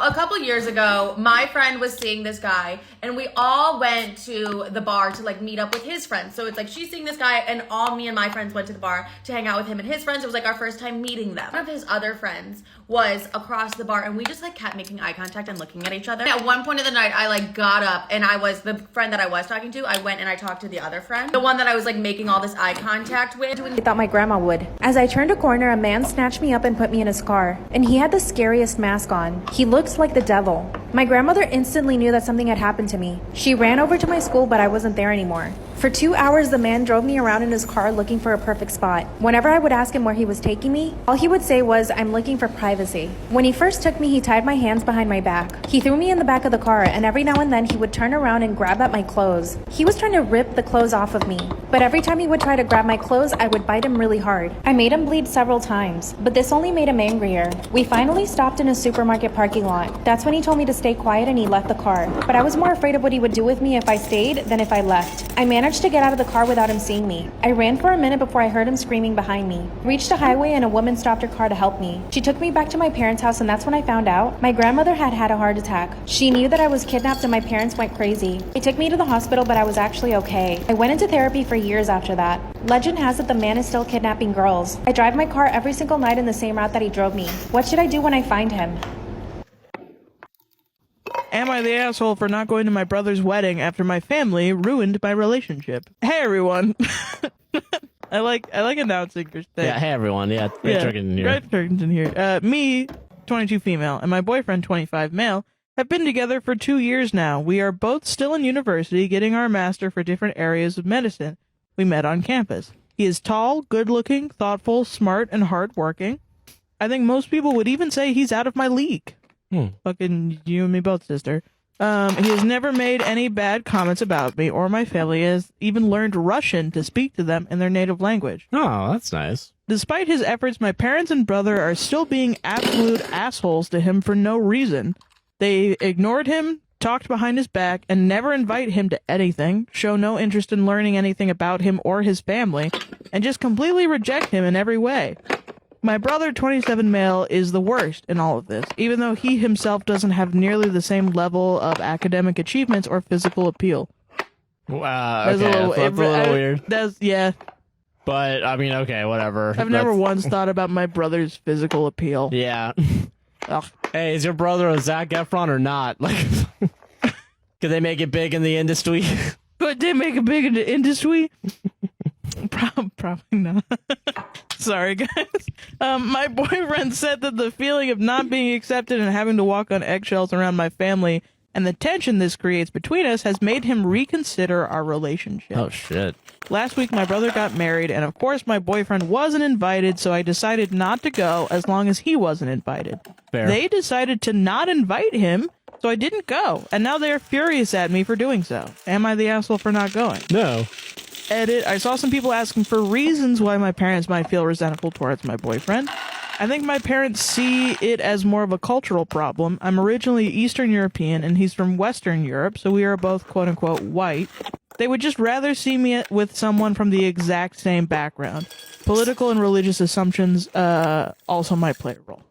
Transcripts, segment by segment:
a couple years ago, my friend was seeing this guy, and we all went to the bar to like meet up with his friends. So it's like she's seeing this guy, and all me and my friends went to the bar to hang out with him and his friends. It was like our first time meeting them. One of his other friends was across the bar, and we just like kept making eye contact and looking at each other. At one point of the night, I like got up, and I was the friend that I was talking to. I went and I talked to the other friend, the one that I was like making all this eye contact with. I thought my grandma would. As I turned a corner, a man snatched me up and put me in his car, and he had the scariest mask on. He looked like the devil. My grandmother instantly knew that something had happened to me. She ran over to my school, but I wasn't there anymore. For 2 hours, the man drove me around in his car looking for a perfect spot. Whenever I would ask him where he was taking me, all he would say was, "I'm looking for privacy." When he first took me, he tied my hands behind my back. He threw me in the back of the car, and every now and then he would turn around and grab at my clothes. He was trying to rip the clothes off of me, but every time he would try to grab my clothes, I would bite him really hard. I made him bleed several times, but this only made him angrier. We finally stopped in a supermarket parking lot. That's when he told me to stay quiet and he left the car. But I was more afraid of what he would do with me if I stayed than if I left. I managed to get out of the car without him seeing me. I ran for a minute before I heard him screaming behind me. Reached a highway and a woman stopped her car to help me. She took me back to my parents' house, and that's when I found out my grandmother had had a heart attack. She knew that I was kidnapped and my parents went crazy. They took me to the hospital, but I was actually okay. I went into therapy for years after that. Legend has it the man is still kidnapping girls. I drive my car every single night in the same route that he drove me. What should I do when I find him? Am I the asshole for not going to my brother's wedding after my family ruined my relationship? Hey everyone. I like announcing your thing. Yeah, hey everyone. Yeah, Ray Turkington here. Ray Turkington here. Me, 22 female, and my boyfriend, 25 male, have been together for 2 years now. We are both still in university, getting our master for different areas of medicine. We met on campus. He is tall, good-looking, thoughtful, smart, and hardworking. I think most people would even say he's out of my league. Fucking you and me both, sister. He has never made any bad comments about me or my family. He has even learned Russian to speak to them in their native language. Oh, that's nice. Despite his efforts, my parents and brother are still being absolute assholes to him for no reason. They ignored him, talked behind his back, and never invite him to anything, show no interest in learning anything about him or his family, and just completely reject him in every way. My brother, 27 male, is the worst in all of this, even though he himself doesn't have nearly the same level of academic achievements or physical appeal. Wow, okay, that's a little weird. Yeah. But, I mean, okay, whatever. I've never once thought about my brother's physical appeal. Yeah. Ugh. Hey, is your brother a Zac Efron or not? Like, could they make it big in the industry? Could they make it big in the industry? Probably not. Sorry, guys. My boyfriend said that the feeling of not being accepted and having to walk on eggshells around my family and the tension this creates between us has made him reconsider our relationship. Oh, shit. Last week, my brother got married, and of course my boyfriend wasn't invited, so I decided not to go as long as he wasn't invited. Fair. They decided to not invite him, so I didn't go, and now they're furious at me for doing so. Am I the asshole for not going? No. Edit. I saw some people asking for reasons why my parents might feel resentful towards my boyfriend. I think my parents see it as more of a cultural problem. I'm originally Eastern European and he's from Western Europe, so we are both quote-unquote white. They would just rather see me with someone from the exact same background. Political and religious assumptions also might play a role.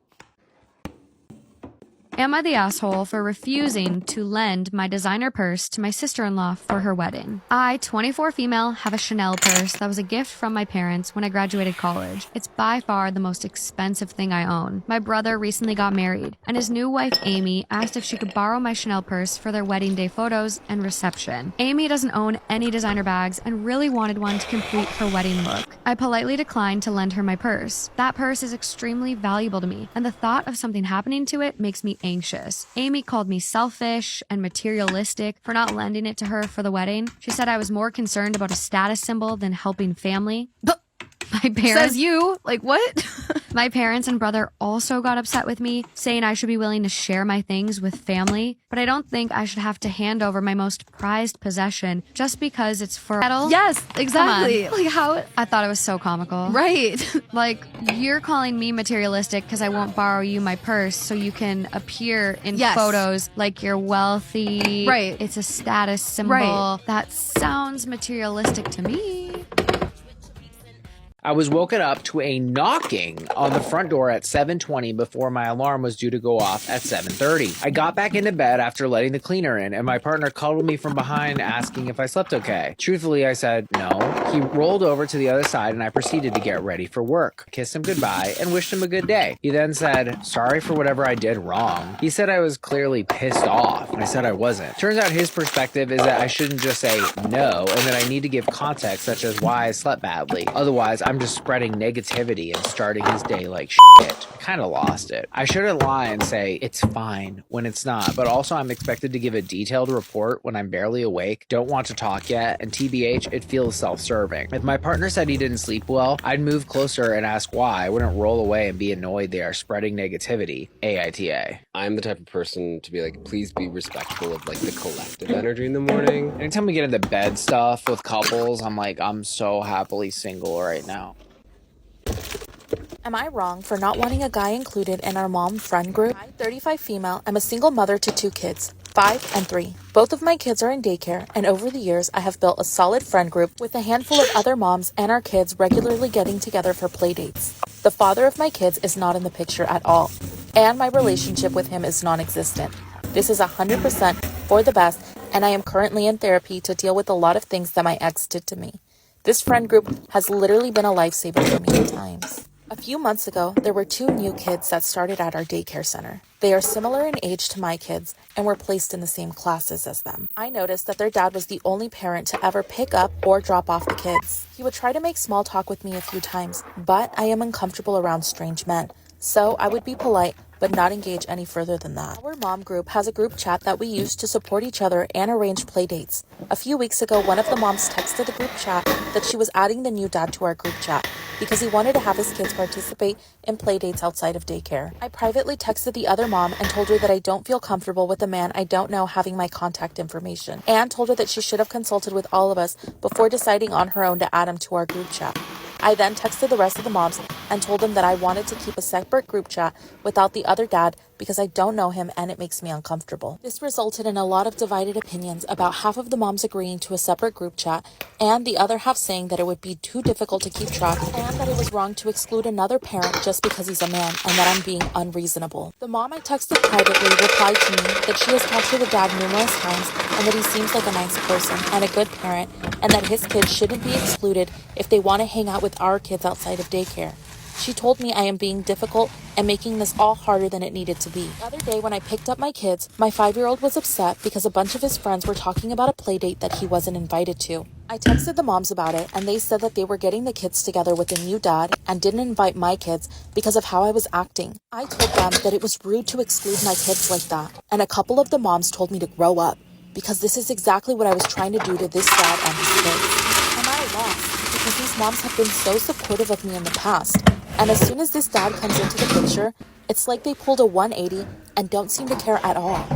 Am I the asshole for refusing to lend my designer purse to my sister-in-law for her wedding? I, 24 female, have a Chanel purse that was a gift from my parents when I graduated college. It's by far the most expensive thing I own. My brother recently got married, and his new wife, Amy, asked if she could borrow my Chanel purse for their wedding day photos and reception. Amy doesn't own any designer bags and really wanted one to complete her wedding look. I politely declined to lend her my purse. That purse is extremely valuable to me, and the thought of something happening to it makes me anxious. Amy called me selfish and materialistic for not lending it to her for the wedding. She said I was more concerned about a status symbol than helping family. My parents... Says you. Like, what? My parents and brother also got upset with me, saying I should be willing to share my things with family, but I don't think I should have to hand over my most prized possession just because it's for metal. Yes, exactly. Like, how... I thought it was so comical. Right. Like, you're calling me materialistic because I won't borrow you my purse so you can appear in photos like you're wealthy. Right. It's a status symbol. Right. That sounds materialistic to me. I was woken up to a knocking on the front door at 7:20 before my alarm was due to go off at 7:30. I got back into bed after letting the cleaner in, and my partner cuddled me from behind asking if I slept okay. Truthfully, I said no. He rolled over to the other side and I proceeded to get ready for work. Kissed him goodbye and wished him a good day. He then said, sorry for whatever I did wrong. He said I was clearly pissed off, and I said I wasn't. Turns out his perspective is that I shouldn't just say no, and that I need to give context such as why I slept badly. Otherwise, I'm just spreading negativity and starting his day like shit. I kind of lost it. I shouldn't lie and say it's fine when it's not, but also I'm expected to give a detailed report when I'm barely awake, don't want to talk yet, and TBH, it feels self-serving. If my partner said he didn't sleep well, I'd move closer and ask why. I wouldn't roll away and be annoyed they are spreading negativity. AITA. I'm the type of person to be like, please be respectful of like the collective energy in the morning. Anytime we get into bed stuff with couples, I'm like, I'm so happily single right now. Am I wrong for not wanting a guy included in our mom friend group? I'm 35 female. I'm a single mother to 2 kids, 5 and 3. Both of my kids are in daycare, and over the years, I have built a solid friend group with a handful of other moms and our kids regularly getting together for play dates. The father of my kids is not in the picture at all, and my relationship with him is non-existent. This is 100% for the best, and I am currently in therapy to deal with a lot of things that my ex did to me. This friend group has literally been a lifesaver for me at times. A few months ago, there were 2 new kids that started at our daycare center. They are similar in age to my kids and were placed in the same classes as them. I noticed that their dad was the only parent to ever pick up or drop off the kids. He would try to make small talk with me a few times, but I am uncomfortable around strange men. So I would be polite, but not engage any further than that. Our mom group has a group chat that we use to support each other and arrange play dates. A few weeks ago, one of the moms texted the group chat that she was adding the new dad to our group chat because he wanted to have his kids participate in play dates outside of daycare. I privately texted the other mom and told her that I don't feel comfortable with a man I don't know having my contact information, and told her that she should have consulted with all of us before deciding on her own to add him to our group chat. I then texted the rest of the moms and told them that I wanted to keep a separate group chat without the other dad because I don't know him and it makes me uncomfortable. This resulted in a lot of divided opinions, about half of the moms agreeing to a separate group chat and the other half saying that it would be too difficult to keep track and that it was wrong to exclude another parent just because he's a man and that I'm being unreasonable. The mom I texted privately replied to me that she has talked to the dad numerous times and that he seems like a nice person and a good parent and that his kids shouldn't be excluded if they want to hang out with our kids outside of daycare. She told me I am being difficult and making this all harder than it needed to be. The other day when I picked up my kids, my 5-year-old was upset because a bunch of his friends were talking about a play date that he wasn't invited to. I texted the moms about it and they said that they were getting the kids together with a new dad and didn't invite my kids because of how I was acting. I told them that it was rude to exclude my kids like that, and a couple of the moms told me to grow up because this is exactly what I was trying to do to this dad and his kids. And I lost because these moms have been so supportive of me in the past. And as soon as this dad comes into the picture, it's like they pulled a 180 and don't seem to care at all.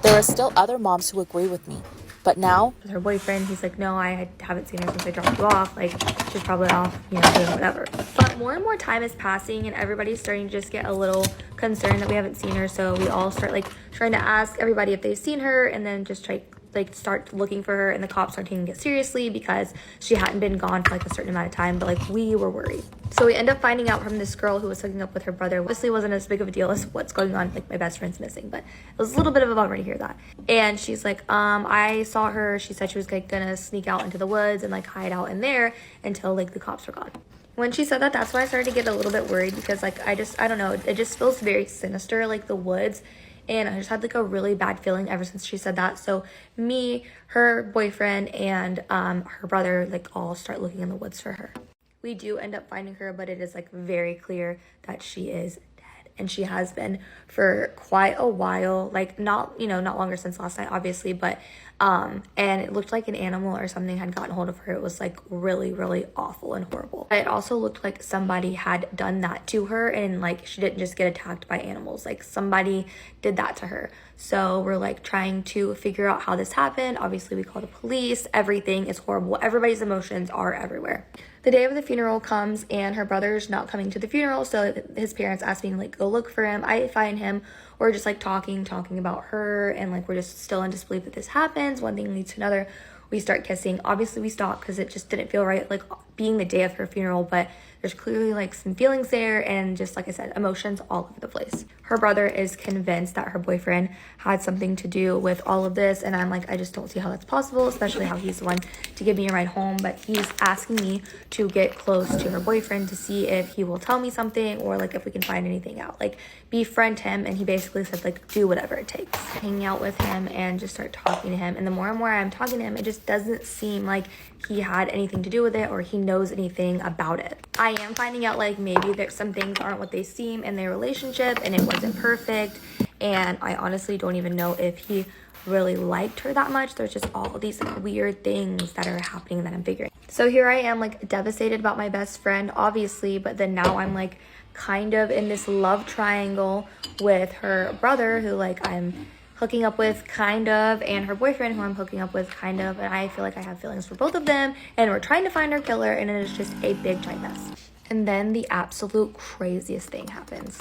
There are still other moms who agree with me, but now her boyfriend, he's like, no, I haven't seen her since I dropped you off. Like, she's probably off, you know, doing whatever. But more and more time is passing and everybody's starting to just get a little concerned that we haven't seen her. So we all start like trying to ask everybody if they've seen her and then just start looking for her, and the cops aren't taking it seriously because she hadn't been gone for like a certain amount of time, but like we were worried. So we end up finding out from this girl who was hooking up with her brother. Obviously wasn't as big of a deal as what's going on, like my best friend's missing, but it was a little bit of a bummer to hear that. And she's like, I saw her, she said she was like gonna sneak out into the woods and like hide out in there until like the cops were gone. When she said that, that's when I started to get a little bit worried because like I don't know, it just feels very sinister, like the woods. And I just had like a really bad feeling ever since she said that. So me, her boyfriend, and her brother like all start looking in the woods for her. We do end up finding her, but it is like very clear that she is dead. And she has been for quite a while, like not longer since last night, obviously, but and it looked like an animal or something had gotten hold of her. It was like really, really awful and horrible. It also looked like somebody had done that to her and like she didn't just get attacked by animals, like somebody did that to her. So we're like trying to figure out how this happened. Obviously we call the police. Everything is horrible. Everybody's emotions are everywhere. The day of the funeral comes and her brother's not coming to the funeral, so his parents asked me to like go look for him. I find him. We're just like talking about her, and like we're just still in disbelief that this happens. One thing leads to another. We start kissing. Obviously we stopped because it just didn't feel right, like being the day of her funeral, but there's clearly like some feelings there, and just like I said, emotions all over the place. Her brother is convinced that her boyfriend had something to do with all of this, and I'm like, I just don't see how that's possible, especially how he's the one to give me a ride home. But he's asking me to get close to her boyfriend to see if he will tell me something, or like if we can find anything out, like befriend him. And he basically said like do whatever it takes. Hanging out with him and just start talking to him, and the more and more I'm talking to him, it just doesn't seem like he had anything to do with it or he knows anything about it. I am finding out like maybe that some things aren't what they seem in their relationship, and it wasn't perfect, and I honestly don't even know if he really liked her that much. There's just all these like weird things that are happening that I'm figuring. So here I am, like devastated about my best friend, obviously, but then now I'm like kind of in this love triangle with her brother, who like I'm hooking up with kind of, and her boyfriend, who I'm hooking up with kind of, and I feel like I have feelings for both of them, and we're trying to find our killer, and it is just a big giant mess. And then the absolute craziest thing happens.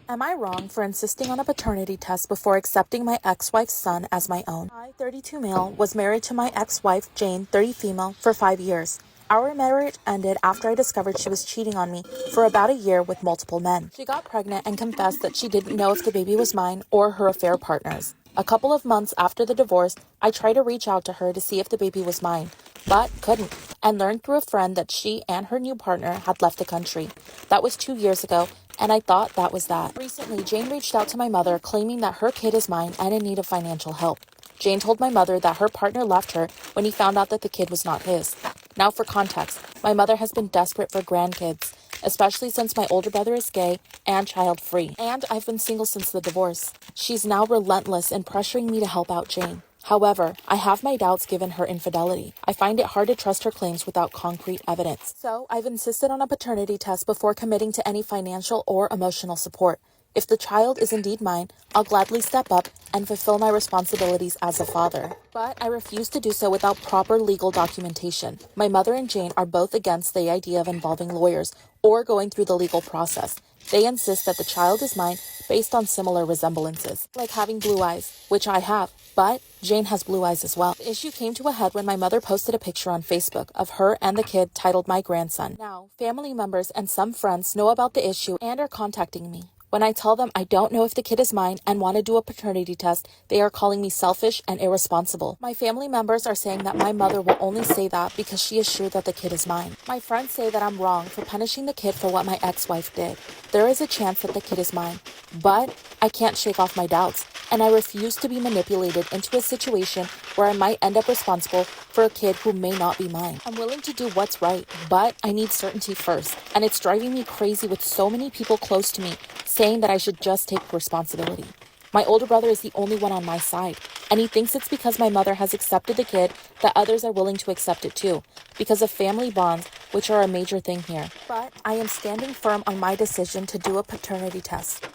Am I wrong for insisting on a paternity test before accepting my ex-wife's son as my own? I, 32 male, was married to my ex-wife, Jane, 30 female, for 5 years. Our marriage ended after I discovered she was cheating on me for about a year with multiple men. She got pregnant and confessed that she didn't know if the baby was mine or her affair partner's. A couple of months after the divorce, I tried to reach out to her to see if the baby was mine, but couldn't, and learned through a friend that she and her new partner had left the country. That was 2 years ago, and I thought that was that. Recently, Jane reached out to my mother claiming that her kid is mine and in need of financial help. Jane told my mother that her partner left her when he found out that the kid was not his. Now for context, my mother has been desperate for grandkids, especially since my older brother is gay and child-free, and I've been single since the divorce. She's now relentless in pressuring me to help out Jane. However, I have my doubts given her infidelity. I find it hard to trust her claims without concrete evidence. So I've insisted on a paternity test before committing to any financial or emotional support. If the child is indeed mine, I'll gladly step up and fulfill my responsibilities as a father. But I refuse to do so without proper legal documentation. My mother and Jane are both against the idea of involving lawyers or going through the legal process. They insist that the child is mine based on similar resemblances, like having blue eyes, which I have, but Jane has blue eyes as well. The issue came to a head when my mother posted a picture on Facebook of her and the kid titled My Grandson. Now, family members and some friends know about the issue and are contacting me. When I tell them I don't know if the kid is mine and want to do a paternity test, they are calling me selfish and irresponsible. My family members are saying that my mother will only say that because she is sure that the kid is mine. My friends say that I'm wrong for punishing the kid for what my ex-wife did. There is a chance that the kid is mine, but I can't shake off my doubts, and I refuse to be manipulated into a situation where I might end up responsible for a kid who may not be mine. I'm willing to do what's right, but I need certainty first, and it's driving me crazy with so many people close to me saying that I should just take responsibility. My older brother is the only one on my side, and he thinks it's because my mother has accepted the kid that others are willing to accept it too, because of family bonds, which are a major thing here. But I am standing firm on my decision to do a paternity test.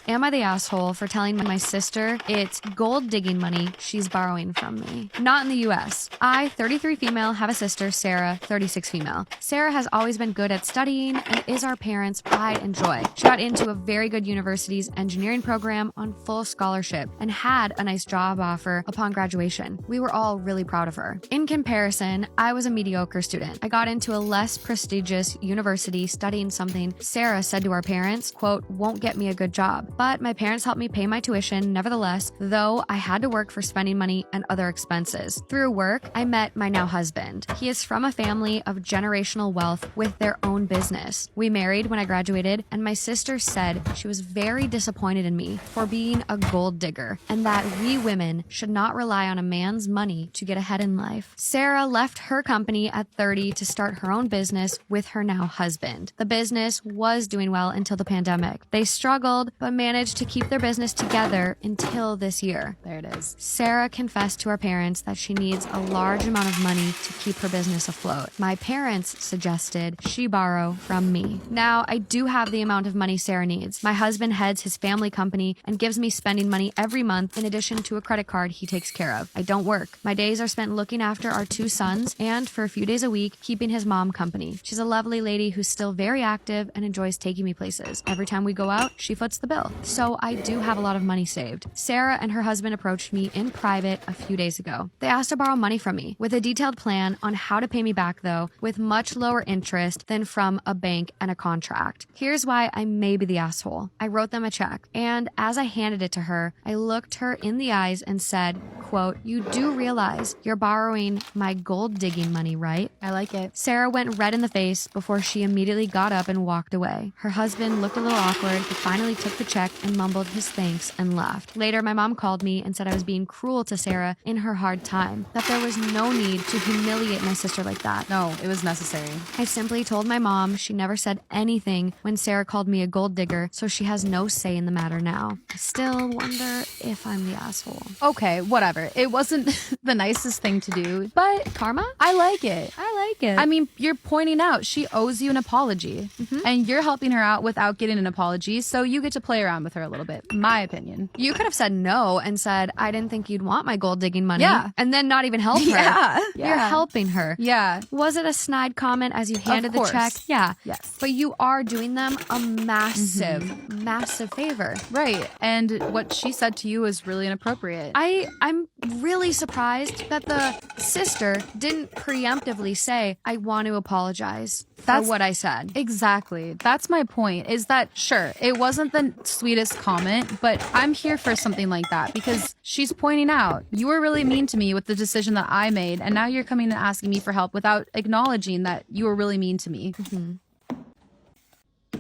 Am I the asshole for telling my sister it's gold digging money she's borrowing from me? Not in the US. I, 33 female, have a sister, Sarah, 36 female. Sarah has always been good at studying and is our parents' pride and joy. She got into a very good university's engineering program on full scholarship and had a nice job offer upon graduation. We were all really proud of her. In comparison, I was a mediocre student. I got into a less prestigious university studying something Sarah said to our parents, quote, won't get me a good job. But my parents helped me pay my tuition nevertheless, though I had to work for spending money and other expenses. Through work, I met my now husband. He is from a family of generational wealth with their own business. We married when I graduated, and my sister said she was very disappointed in me for being a gold digger and that we women should not rely on a man's money to get ahead in life. Sarah left her company at 30 to start her own business with her now husband. The business was doing well until the pandemic. They struggled, but managed to keep their business together until this year. There it is. Sarah confessed to our parents that she needs a large amount of money to keep her business afloat. My parents suggested she borrow from me. Now, I do have the amount of money Sarah needs. My husband heads his family company and gives me spending money every month in addition to a credit card he takes care of. I don't work. My days are spent looking after our 2 sons and, for a few days a week, keeping his mom company. She's a lovely lady who's still very active and enjoys taking me places. Every time we go out, she foots the bill. So I do have a lot of money saved. Sarah and her husband approached me in private a few days ago. They asked to borrow money from me with a detailed plan on how to pay me back, though, with much lower interest than from a bank and a contract. Here's why I may be the asshole. I wrote them a check, and as I handed it to her, I looked her in the eyes and said, quote, "You do realize you're borrowing my gold digging money, right?" I like it. Sarah went red in the face before she immediately got up and walked away. Her husband looked a little awkward, but finally took the check and mumbled his thanks and left. Later, my mom called me and said I was being cruel to Sarah in her hard time, that there was no need to humiliate my sister like that. No, it was necessary. I simply told my mom she never said anything when Sarah called me a gold digger, so she has no say in the matter now. I still wonder if I'm the asshole. Okay, whatever. It wasn't the nicest thing to do, but Karma? I like it. I like it. I mean, you're pointing out she owes you an apology, and you're helping her out without getting an apology, so you get to play around with her a little bit, my opinion. You could have said no and said, I didn't think you'd want my gold digging money. Yeah. And then not even help her. Yeah. You're helping her. Yeah. Was it a snide comment as you handed the course. check? Yeah. Yes. But you are doing them a massive, massive favor. Right. And what she said to you is really inappropriate. I'm really surprised that the sister didn't preemptively say, I want to apologize for what I said. Exactly. That's my point, is that, sure, it wasn't the sweetest comment, but I'm here for something like that because she's pointing out, you were really mean to me with the decision that I made, and now you're coming and asking me for help without acknowledging that you were really mean to me.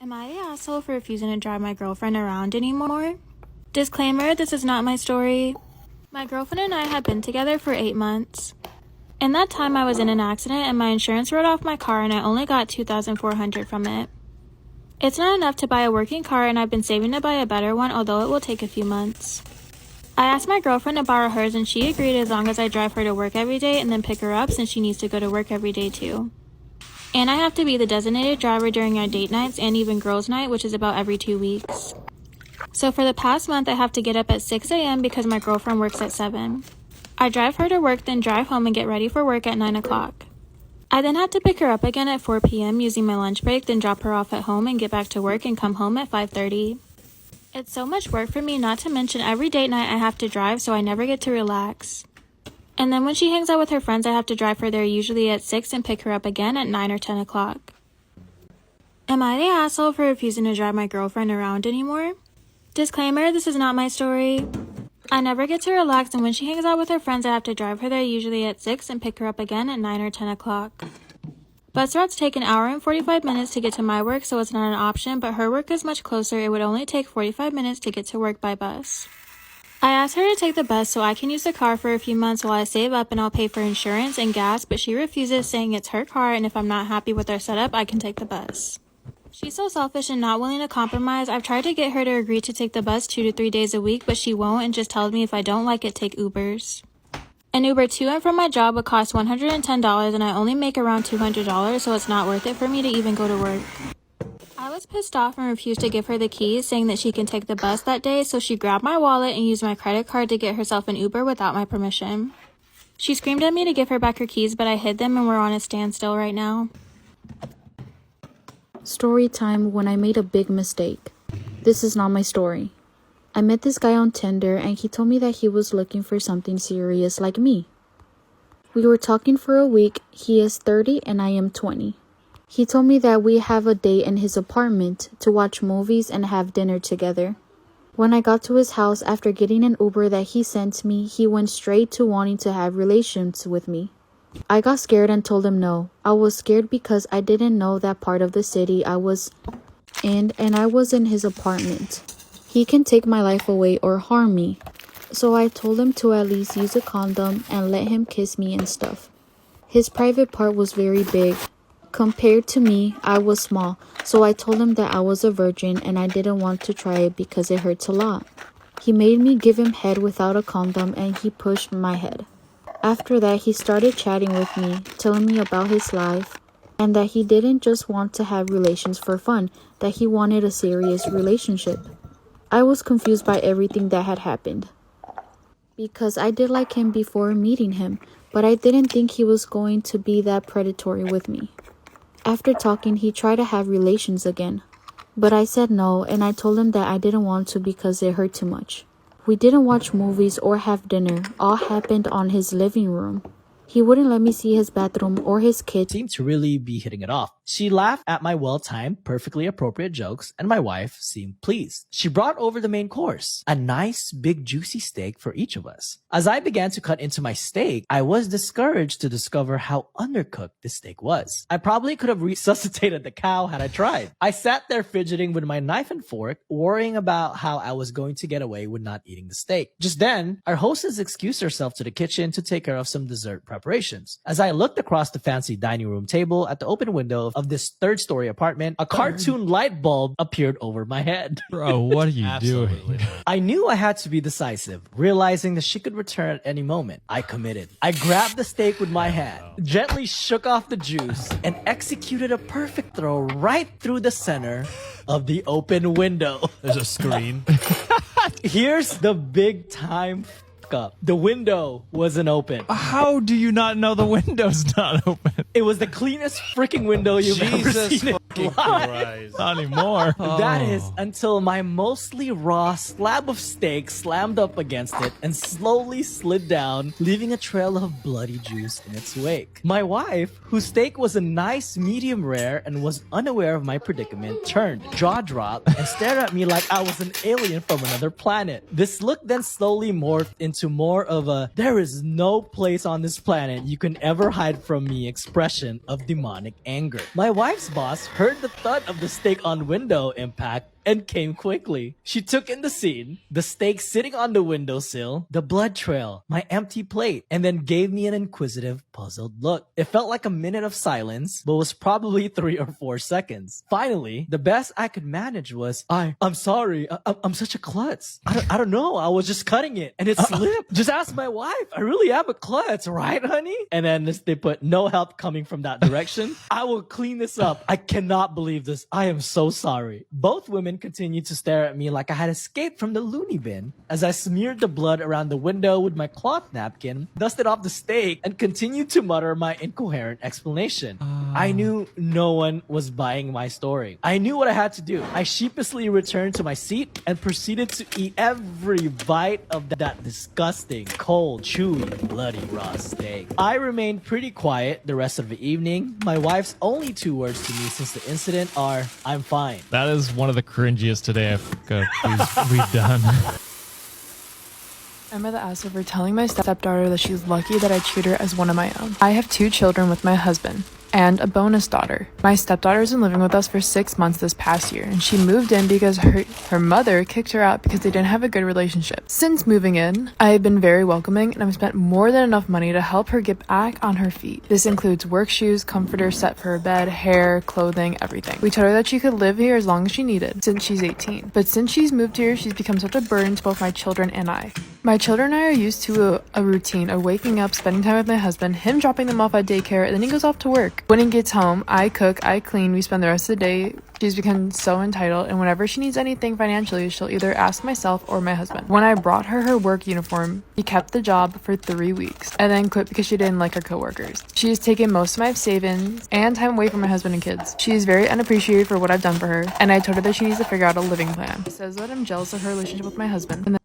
Am I the asshole for refusing to drive my girlfriend around anymore? Disclaimer, this is not my story. My girlfriend and I had been together for 8 months. In that time, I was in an accident and my insurance wrote off my car and I only got $2,400 from it. It's not enough to buy a working car and I've been saving to buy a better one, although it will take a few months. I asked my girlfriend to borrow hers and she agreed as long as I drive her to work every day and then pick her up since she needs to go to work every day too. And I have to be the designated driver during our date nights and even girls' night, which is about every 2 weeks. So for the past month, I have to get up at 6 a.m. because my girlfriend works at 7. I drive her to work, then drive home and get ready for work at 9 o'clock. I then have to pick her up again at 4 p.m. using my lunch break, then drop her off at home and get back to work and come home at 5:30. It's so much work for me, not to mention every date night I have to drive, so I never get to relax. And then when she hangs out with her friends, I have to drive her there usually at 6 and pick her up again at 9 or 10 o'clock. Am I the asshole for refusing to drive my girlfriend around anymore? Disclaimer, this is not my story. I never get to relax, and when she hangs out with her friends, I have to drive her there usually at 6 and pick her up again at 9 or 10 o'clock. Bus routes take an hour and 45 minutes to get to my work, so it's not an option, but her work is much closer. It would only take 45 minutes to get to work by bus. I asked her to take the bus so I can use the car for a few months while I save up and I'll pay for insurance and gas, but she refuses, saying it's her car and if I'm not happy with our setup, I can take the bus. She's so selfish and not willing to compromise. I've tried to get her to agree to take the bus 2 to 3 days a week, but she won't and just tells me if I don't like it, take Ubers. An Uber to and from my job would cost $110 and I only make around $200, so it's not worth it for me to even go to work. I was pissed off and refused to give her the keys, saying that she can take the bus that day, so she grabbed my wallet and used my credit card to get herself an Uber without my permission. She screamed at me to give her back her keys, but I hid them and we're on a standstill right now. Story time when I made a big mistake. This is not my story. I met this guy on Tinder and he told me that he was looking for something serious like me. We were talking for a week. He is 30 and I am 20. He told me that we have a date in his apartment to watch movies and have dinner together. When I got to his house after getting an Uber that he sent me, he went straight to wanting to have relations with me. I got scared and told him no. I was scared because I didn't know that part of the city I was in and I was in his apartment. He can take my life away or harm me. So I told him to at least use a condom and let him kiss me and stuff. His private part was very big. Compared to me, I was small, so I told him that I was a virgin and I didn't want to try it because it hurts a lot. He made me give him head without a condom and he pushed my head. After that, he started chatting with me, telling me about his life, and that he didn't just want to have relations for fun, that he wanted a serious relationship. I was confused by everything that had happened, because I did like him before meeting him, but I didn't think he was going to be that predatory with me. After talking, he tried to have relations again. But I said no, and I told him that I didn't want to because it hurt too much. We didn't watch movies or have dinner. All happened on his living room. He wouldn't let me see his bathroom or his kitchen. Seemed to really be hitting it off. She laughed at my well-timed, perfectly appropriate jokes, and my wife seemed pleased. She brought over the main course, a nice, big, juicy steak for each of us. As I began to cut into my steak, I was discouraged to discover how undercooked the steak was. I probably could have resuscitated the cow had I tried. I sat there fidgeting with my knife and fork, worrying about how I was going to get away with not eating the steak. Just then, our hostess excused herself to the kitchen to take care of some dessert preparations. As I looked across the fancy dining room table at the open window of this third-story apartment, a cartoon light bulb appeared over my head. Bro, what are you doing? I knew I had to be decisive, realizing that she could return at any moment. I committed. I grabbed the steak with my hand, gently shook off the juice, and executed a perfect throw right through the center of the open window. There's a screen. Here's the big time up. The window wasn't open. How do you not know the window's not open? It was the cleanest freaking window you've ever seen in your life. Not anymore. That is until my mostly raw slab of steak slammed up against it and slowly slid down, leaving a trail of bloody juice in its wake. My wife, whose steak was a nice medium rare and was unaware of my predicament, turned, jaw dropped, and stared at me like I was an alien from another planet. This look then slowly morphed into more of a "there is no place on this planet you can ever hide from me" expression of demonic anger. My wife's boss heard the thud of the steak on window impact and came quickly. She took in the scene, the steak sitting on the windowsill, the blood trail, my empty plate, and then gave me an inquisitive, puzzled look. It felt like a minute of silence, but was probably 3 or 4 seconds. Finally, the best I could manage was, I'm sorry, I'm such a klutz. I don't know, I was just cutting it, and it slipped. Just ask my wife, I really am a klutz, right, honey? And then they put no help coming from that direction. I will clean this up. I cannot believe this. I am so sorry. Both women continued to stare at me like I had escaped from the loony bin as I smeared the blood around the window with my cloth napkin, dusted off the steak, and continued to mutter my incoherent explanation. I knew no one was buying my story. I knew what I had to do. I sheepishly returned to my seat and proceeded to eat every bite of that disgusting, cold, chewy, bloody raw steak. I remained pretty quiet the rest of the evening. My wife's only 2 words to me since the incident are, "I'm fine." That is one of the cringiest today we've done. I'm at the ass over telling my stepdaughter that she's lucky that I treat her as one of my own. I have 2 children with my husband and a bonus daughter. My stepdaughter's been living with us for 6 months this past year, and she moved in because her mother kicked her out because they didn't have a good relationship. Since moving in, I have been very welcoming, and I've spent more than enough money to help her get back on her feet. This includes work shoes, comforter set for her bed, hair, clothing, everything. We told her that she could live here as long as she needed, since she's 18. But since she's moved here, she's become such a burden to both my children and I. My children and I are used to a routine of waking up, spending time with my husband, him dropping them off at daycare, and then he goes off to work. When he gets home, I cook, I clean, we spend the rest of the day. She's become so entitled, and whenever she needs anything financially, she'll either ask myself or my husband. When I brought her work uniform, she kept the job for 3 weeks, and then quit because she didn't like her coworkers. She has taken most of my savings and time away from my husband and kids. She is very unappreciated for what I've done for her, and I told her that she needs to figure out a living plan. She says that I'm jealous of her relationship with my husband, and